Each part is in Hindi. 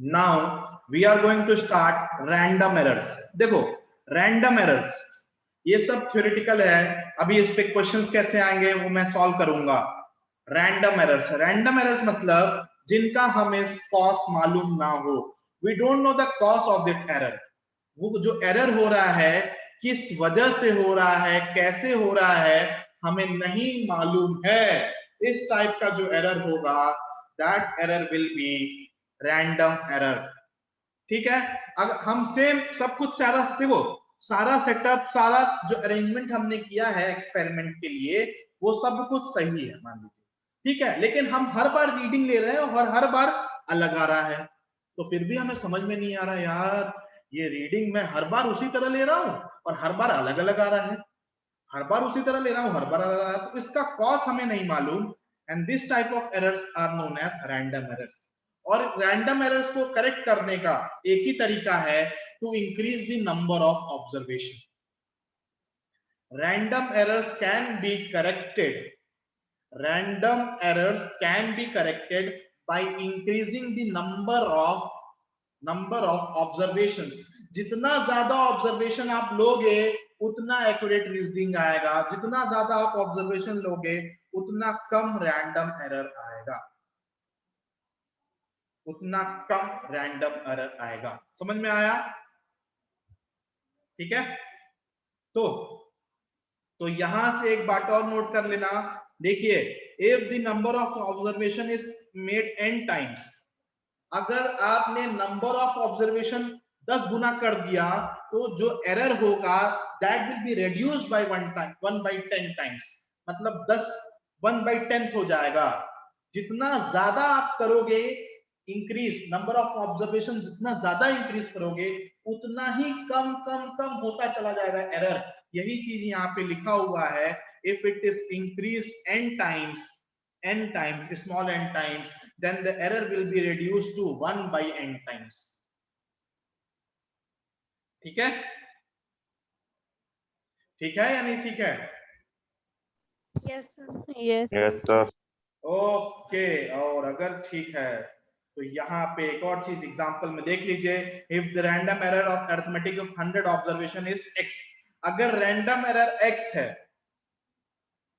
Now we are going to start random errors. देखो रैंडम एरर्स ये सब थ्योरेटिकल है, अभी इस पे क्वेश्चंस कैसे आएंगे वो मैं सॉल्व करूंगा। रैंडम एरर्स मतलब जिनका हमें कॉज मालूम ना हो, we don't know the cause of that error. वो जो एरर हो रहा है किस वजह से हो रहा है, कैसे हो रहा है, हमें नहीं मालूम है। इस टाइप का जो एरर होगा that error will be random error. ठीक है, अगर हम सेम सब कुछ सारा देखो, सारा सेटअप सारा जो अरेंजमेंट हमने किया है एक्सपेरिमेंट के लिए वो सब कुछ सही है मान लीजिए, ठीक है, लेकिन हम हर बार रीडिंग ले रहे हैं और हर बार अलग आ रहा है, तो फिर भी हमें समझ में नहीं आ रहा यार ये रीडिंग मैं हर बार उसी तरह ले रहा हूं और हर बार अलग अलग आ रहा है, हर बार उसी तरह ले रहा हूं हर बार अलग आ रहा है, तो इसका कॉज हमें नहीं मालूम। And this type of errors are known as random errors. और रैंडम एरर्स को करेक्ट करने का एक ही तरीका है, to increase the number of observation. random errors can be corrected random errors can be corrected by increasing the number of observations। जितना ज्यादा ऑब्जर्वेशन आप लोगे उतना एक्यूरेट रीजनिंग आएगा, जितना ज्यादा आप ऑब्जर्वेशन लोगे उतना कम रैंडम एरर आएगा, उतना कम रैंडम एरर आएगा। समझ में आया? ठीक है, तो यहां से एक बात और नोट कर लेना, देखिए if the number of observation is made n times, अगर आपने नंबर ऑफ ऑब्जर्वेशन 10 गुना कर दिया तो जो एरर होगा that will be reduced by 1/10 times, मतलब 10 1/10 हो जाएगा। जितना ज्यादा आप करोगे इंक्रीज नंबर ऑफ ऑब्जर्वेशन, जितना ज्यादा इंक्रीज करोगे उतना ही कम कम कम होता चला जाएगा एरर। यही चीज यहाँ पे लिखा हुआ है, if it is increase n times small n times, then the error will be reduced to 1/n times। ठीक है, ठीक है या नहीं ठीक है? Yes sir. Yes sir. Okay, और अगर ठीक है तो यहाँ पे एक और चीज एग्जांपल में देख लीजिए, if the random error of arithmetic of 100 observation is x, अगर रैंडम एरर x है,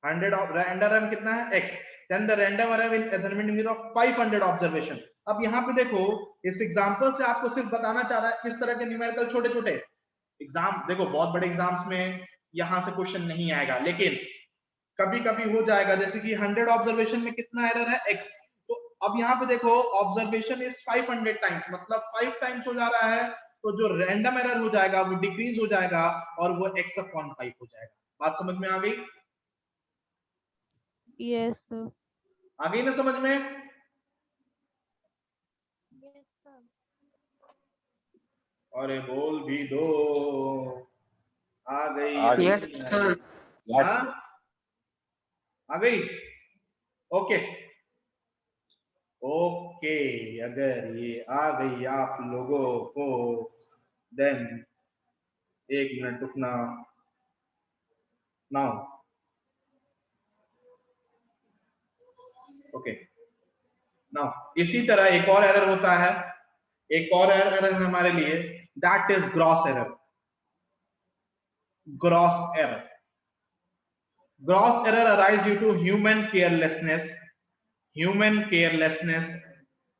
100 ऑफ रैंडम एरर कितना है x, then the random error will assignment of 500 observation. अब यहाँ पे देखो इस एग्जांपल से आपको सिर्फ बताना चाह रहा है किस तरह के न्यूमेरिकल छोटे छोटे एग्जाम, देखो बहुत बड़े एग्जाम्स में यहाँ से क्वेश्चन नहीं आएगा, लेकिन कभी कभी हो जाएगा, जैसे कि 100 ऑब्जर्वेशन में कितना एरर है x, तो अब यहाँ पे देखो ऑब्जर्वेशन इज 500 टाइम्स, मतलब 5 टाइम्स हो जा रहा है, तो जो रैंडम एरर हो जाएगा वो डिक्रीज हो जाएगा और वो x/5 हो जाएगा। बात समझ में आ गई? Yes sir. आ गई ना समझ में? Yes sir. अरे बोल भी दो, आ गई आ गई। नहीं आ गई? हाँ आ गई, ओके ओके, अगर ये आ गई आप लोगों को देन एक मिनट रुकना। नाउ ओके, नाउ इसी तरह एक और एरर होता है, एक और एरर है हमारे लिए, that is gross error. Gross error, gross error arise due to human carelessness, human carelessness,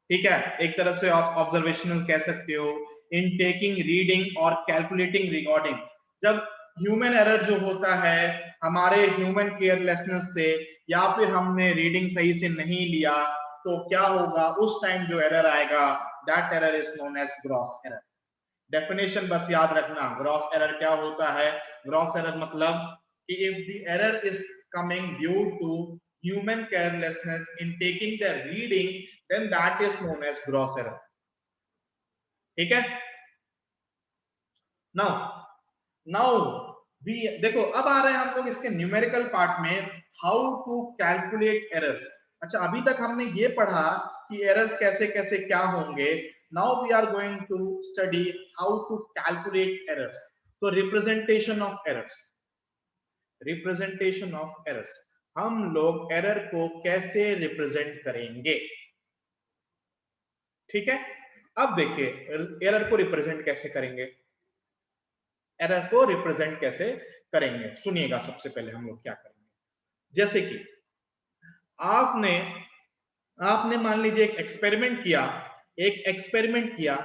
ठीक है, एक तरह से आप ऑब्जर्वेशनल कह सकते हो, इन टेकिंग रीडिंग और कैलकुलेटिंग रिकॉर्डिंग। जब ह्यूमन एरर जो होता है हमारे ह्यूमन केयरलेसनेस से, या फिर हमने रीडिंग सही से नहीं लिया, तो क्या होगा उस टाइम जो एरर आएगा that error is known as gross error. Definition बस याद रखना, ग्रॉस एरर क्या होता है? ग्रॉस एरर मतलब कि if the error is coming due to human carelessness in taking the reading, then that is known as gross error। ठीक है, नाउ वी देखो अब आ रहे हैं हम लोग इसके न्यूमेरिकल पार्ट में, हाउ टू कैलकुलेट एरर्स। अच्छा अभी तक हमने ये पढ़ा कि एरर्स कैसे कैसे क्या होंगे, now we are going to study how to calculate errors. तो representation of errors, representation of errors, हम लोग एरर को कैसे रिप्रेजेंट करेंगे? ठीक है, अब देखिए एरर को रिप्रेजेंट कैसे करेंगे, एरर को रिप्रेजेंट कैसे करेंगे सुनिएगा। सबसे पहले हम लोग क्या करेंगे, जैसे कि आपने आपने मान लीजिए एक एक्सपेरिमेंट किया,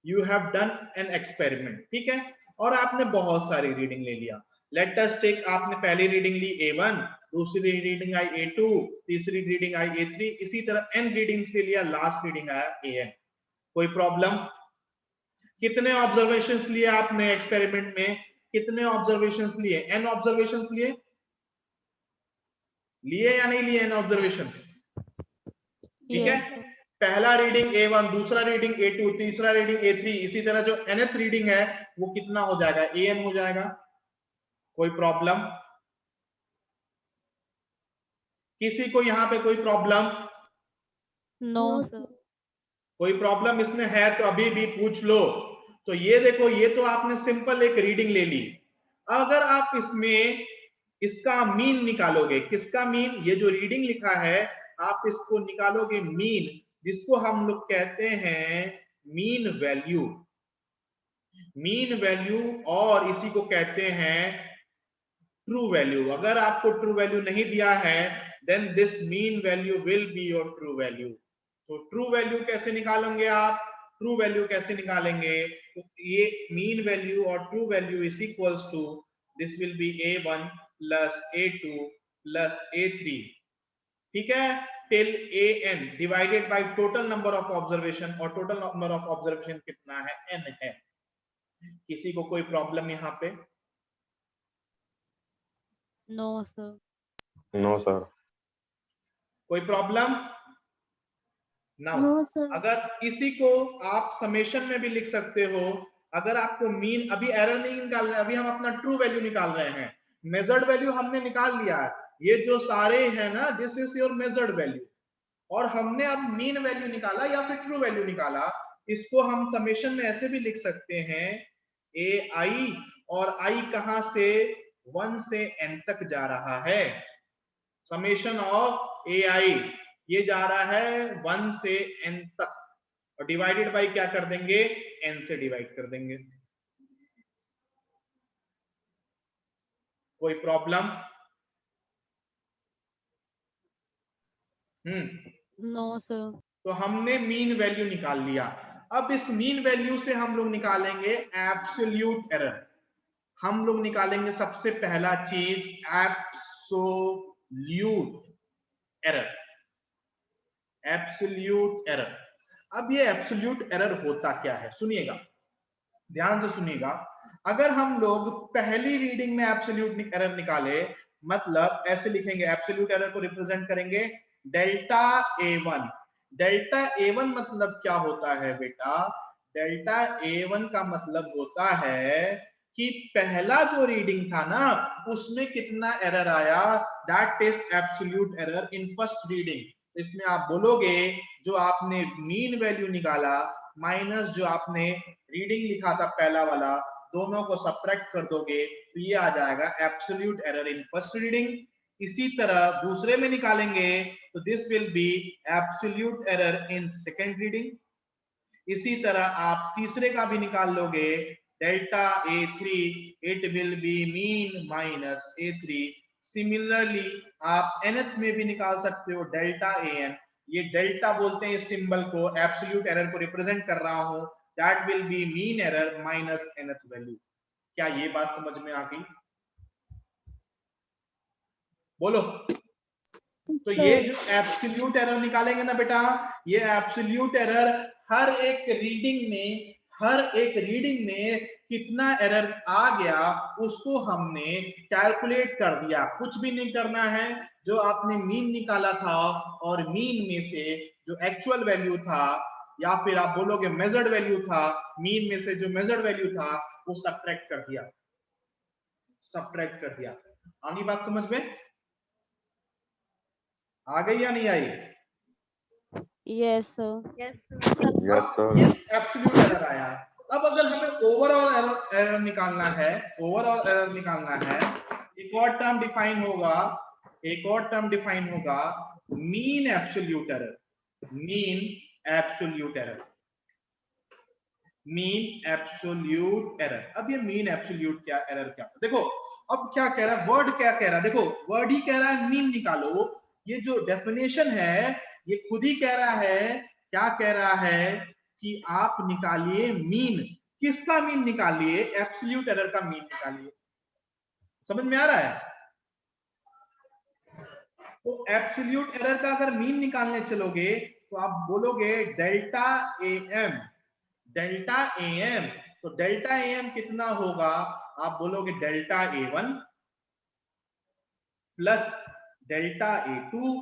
you have done an experiment, ठीक है, और आपने बहुत सारी रीडिंग ले लिया। लेट अस टेक, आपने पहली रीडिंग ली A1, दूसरी रीडिंग आई A2, तीसरी रीडिंग आई A3, इसी तरह n रीडिंग्स ले लिया, लास्ट रीडिंग आया AN। कोई प्रॉब्लम? कितने ऑब्जर्वेशंस लिए आपने एक्सपेरिमेंट में, कितने ऑब्जर्वेशंस लिए? n ऑब्जर्वेशंस लिए या नहीं लिए n ऑब्जर्वेशंस? ठीक है, Yes, sir. पहला रीडिंग A1, दूसरा रीडिंग A2, तीसरा रीडिंग A3, इसी तरह जो nth रीडिंग है वो कितना हो जाएगा? AN हो जाएगा। कोई प्रॉब्लम? किसी को यहाँ पे कोई प्रॉब्लम? No, No, sir. कोई प्रॉब्लम इसमें है तो अभी भी पूछ लो। तो ये देखो, ये तो आपने सिंपल एक रीडिंग ले ली। अगर आप इसमें इसका मीन निकालोगे, किसका मीन? ये जो रीडिंग लिखा है आप इसको निकालोगे मीन, जिसको हम लोग कहते हैं मीन वैल्यू, मीन वैल्यू, और इसी को कहते हैं ट्रू वैल्यू। अगर आपको ट्रू वैल्यू नहीं दिया है then this mean value will be your true value. तो ट्रू वैल्यू कैसे निकालेंगे आप? ट्रू वैल्यू कैसे निकालेंगे? तो ये मीन वैल्यू और true value is equals to, this will be A1 plus A2 plus A3, ठीक है, till AN divided by total number of observation, और टोटल नंबर ऑफ ऑब्जर्वेशन कितना है? N है। किसी को कोई प्रॉब्लम यहाँ पे? No, sir. no, sir. कोई प्रॉब्लम? Now No, sir. अगर इसी को आप समेशन में भी लिख सकते हो। अगर आपको मीन, अभी एरर नहीं निकाल रहे, अभी हम अपना ट्रू वैल्यू निकाल रहे हैं। मेजर्ड वैल्यू हमने निकाल लिया है, ये जो सारे हैं ना, this is your measured value, और हमने अब मीन वैल्यू निकाला या फिर ट्रू वैल्यू निकाला। इसको हम समेशन में ऐसे भी लिख सकते हैं AI, और I कहां से? 1 से n तक जा रहा है। समेशन ऑफ AI ये जा रहा है 1 से n तक, और डिवाइडेड बाय क्या कर देंगे? n से डिवाइड कर देंगे। कोई प्रॉब्लम? No, sir. तो हमने मीन वैल्यू निकाल लिया। अब इस मीन वैल्यू से हम लोग निकालेंगे एब्सोल्यूट एरर। हम लोग निकालेंगे सबसे पहला चीज एब्सोल्यूट एरर, एब्सोल्यूट एरर। अब ये एब्सोल्यूट एरर होता क्या है सुनिएगा, ध्यान से सुनिएगा। अगर हम लोग पहली रीडिंग में एब्सोल्यूट एरर निकाले, मतलब ऐसे लिखेंगे, एब्सोल्यूट एरर को रिप्रेजेंट करेंगे डेल्टा A1। डेल्टा A1 मतलब क्या होता है बेटा? डेल्टा A1 का मतलब होता है कि पहला जो रीडिंग था ना उसमें कितना एरर आया, that is absolute error in first reading. इसमें आप बोलोगे जो आपने मीन वैल्यू निकाला माइनस जो आपने रीडिंग लिखा था पहला वाला, दोनों को सब्ट्रैक्ट कर दोगे तो ये आ जाएगा absolute error in first reading. इसी तरह दूसरे में निकालेंगे तो this will B absolute error in second reading. इसी तरह आप तीसरे का भी निकाल लोगे, delta A3 it will be mean minus A3। Similarly आप nth में भी निकाल सकते हो, डेल्टा AN। ये डेल्टा बोलते हैं इस सिंबल को, एब्सोल्यूट एरर को रिप्रेजेंट कर रहा हूं, that will be mean error minus nth value. क्या ये बात समझ में आ गई? बोलो। तो ये जो एब्सोल्यूट एरर निकालेंगे ना बेटा, ये एब्सोल्यूट एरर हर एक रीडिंग में कितना एरर आ गया उसको हमने कैलकुलेट कर दिया। कुछ भी नहीं करना है, जो आपने मीन निकाला था और मीन में से जो एक्चुअल वैल्यू था, या फिर आप बोलोगे मेजर्ड वैल्यू था, मीन में से जो मेजर्ड वैल्यू था वो सब्ट्रैक्ट कर दिया, सब्ट्रैक्ट कर दिया। आनी बात समझ में आ गई या नहीं आई? Yes, sir. Yes, sir. Yes, sir. ये एब्सोल्यूट एरर आया। अब अगर हमें ओवरऑल एरर निकालना है, ओवरऑल एरर निकालना है, एक और टर्म डिफाइन होगा, एक और टर्म डिफाइन होगा, mean absolute error, mean absolute error. Mean absolute error. अब ये मीन एब्सोल्यूट क्या एरर क्या, देखो अब क्या कह रहा है वर्ड, क्या कह रहा है, देखो वर्ड ही कह रहा है मीन निकालो। ये जो डेफिनेशन है ये खुद ही कह रहा है, क्या कह रहा है कि आप निकालिए मीन। किसका मीन निकालिए? एब्सोल्यूट एरर का मीन निकालिए। समझ में आ रहा है? तो एब्सोल्यूट एरर का अगर मीन निकालने चलोगे तो आप बोलोगे delta A M, delta A M. तो डेल्टा ए एम कितना होगा? आप बोलोगे delta A one plus delta A two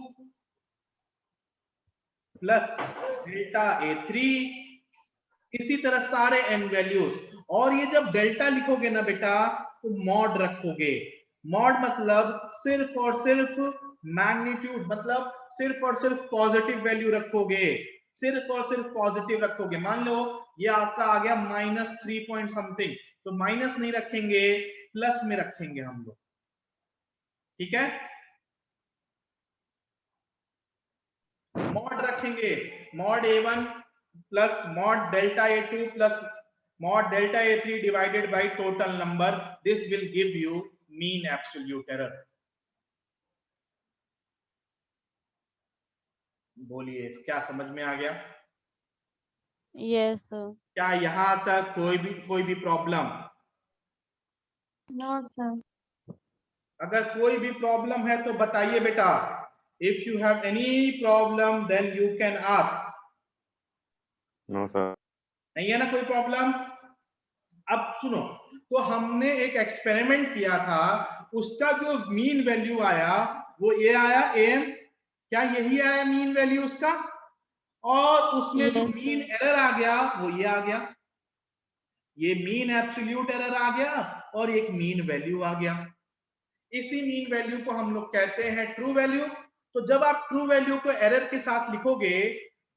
plus delta A three, इसी तरह सारे एन वैल्यूज। और ये जब डेल्टा लिखोगे ना बेटा तो मॉड रखोगे। मॉड मतलब सिर्फ और सिर्फ मैग्नीट्यूड, मतलब सिर्फ और सिर्फ पॉजिटिव वैल्यू रखोगे, सिर्फ और सिर्फ पॉजिटिव रखोगे। मान लो ये आपका आ गया -3 पॉइंट समथिंग, तो माइनस नहीं रखेंगे, प्लस में रखेंगे हम लोग, ठीक है। मॉड रखेंगे, mod A1 plus mod delta A2 plus mod delta A3 divided by total number, this will give you mean absolute error. बोलिए क्या समझ में आ गया? yes sir, क्या यहां तक कोई भी प्रॉब्लम? no sir, अगर कोई भी प्रॉब्लम है तो बताइए बेटा। If you have any problem then you can ask. No, sir. नहीं है ना कोई प्रॉब्लम? अब सुनो, तो हमने एक एक्सपेरिमेंट किया था, उसका जो मीन वैल्यू आया वो ये आया एम, क्या यही आया मीन वैल्यू उसका? और उसमें जो yes मीन sir, एरर आ गया वो ये आ गया, ये मीन एब्सोल्यूट एरर आ गया और एक मीन वैल्यू आ गया। इसी मीन वैल्यू को हम लोग कहते हैं ट्रू वैल्यू। तो जब आप ट्रू वैल्यू को एरर के साथ लिखोगे,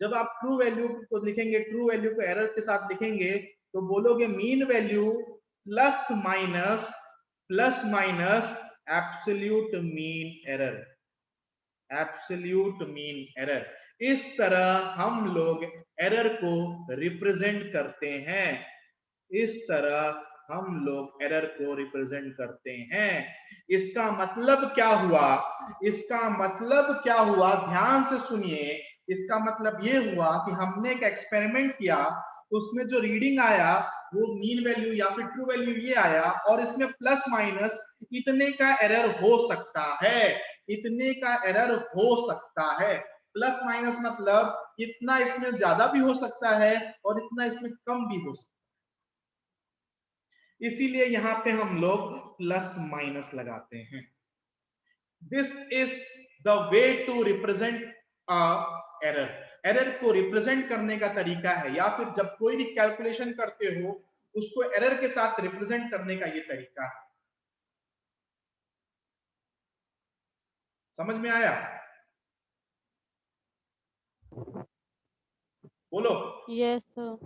जब आप ट्रू वैल्यू को लिखेंगे, ट्रू वैल्यू को एरर के साथ लिखेंगे, तो बोलोगे mean value plus minus absolute mean error, absolute mean error. इस तरह हम लोग एरर को रिप्रेजेंट करते हैं, इस तरह हम लोग एरर को रिप्रेजेंट करते हैं। इसका मतलब क्या हुआ? इसका मतलब क्या हुआ, ध्यान से सुनिए। इसका मतलब ये हुआ कि हमने एक एक्सपेरिमेंट किया, उसमें जो रीडिंग आया वो मीन वैल्यू या फिर ट्रू वैल्यू ये आया, और इसमें प्लस माइनस इतने का एरर हो सकता है, इतने का एरर हो सकता है। प्लस माइनस मतलब इतना इसमें ज्यादा भी हो सकता है और इतना इसमें कम भी हो सकता है, इसीलिए यहां पे हम लोग प्लस माइनस लगाते हैं। This is the way to represent a error. Error को रिप्रेजेंट करने का तरीका है, या फिर जब कोई भी कैलकुलेशन करते हो उसको एरर के साथ रिप्रेजेंट करने का ये तरीका है। समझ में आया? बोलो। yes sir,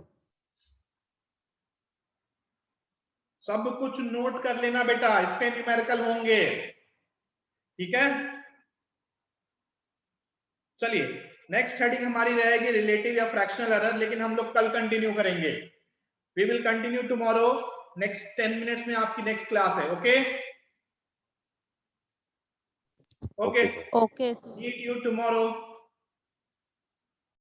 सब कुछ नोट कर लेना बेटा, इस पे न्यूमेरिकल होंगे, ठीक है। चलिए नेक्स्ट हेडिंग हमारी रहेगी रिलेटिव या फ्रैक्शनल एरर, लेकिन हम लोग कल कंटिन्यू करेंगे। We will continue tomorrow, next 10 minutes में आपकी नेक्स्ट क्लास है। Okay okay, Okay, sir. okay sir, meet you tomorrow.